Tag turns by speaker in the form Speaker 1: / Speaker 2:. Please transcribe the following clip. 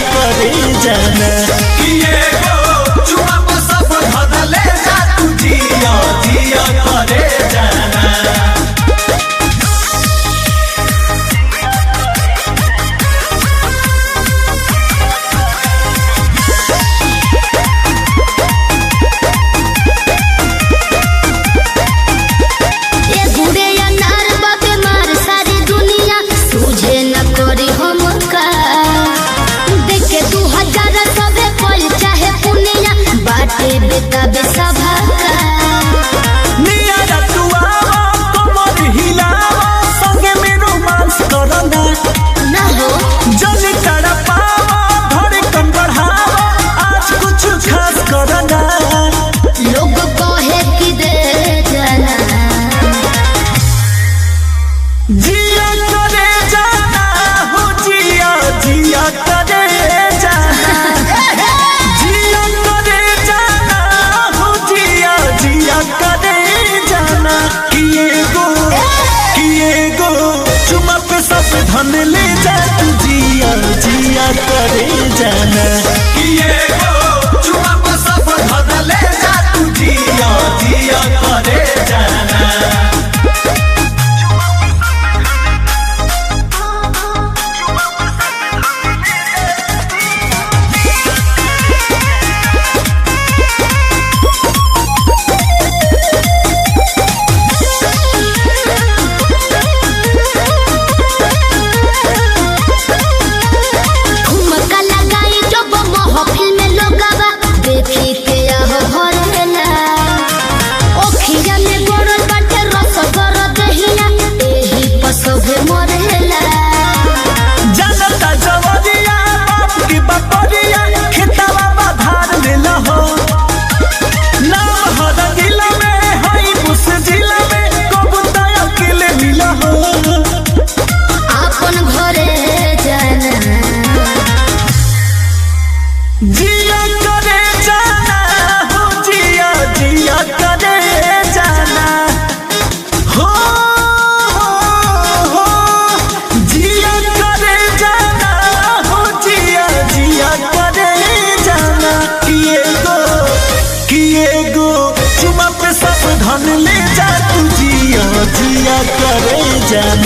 Speaker 1: करे जाना
Speaker 2: किए गो चुमा पर सब धन ले जा तू जिया जिया करे जाना।
Speaker 1: धन ले जा तू जिया जिया करे जाना
Speaker 2: किए गो चुमा पर सब धन ले जा तू जिया जिया करे जाना।
Speaker 1: जिया करे जाना हो जिया जिया करे जाना हो हो जिया करे जाना हो जिया जिया करे जाना किए गो चुमा पे सब धन ले जा तू जिया जिया करे जाना।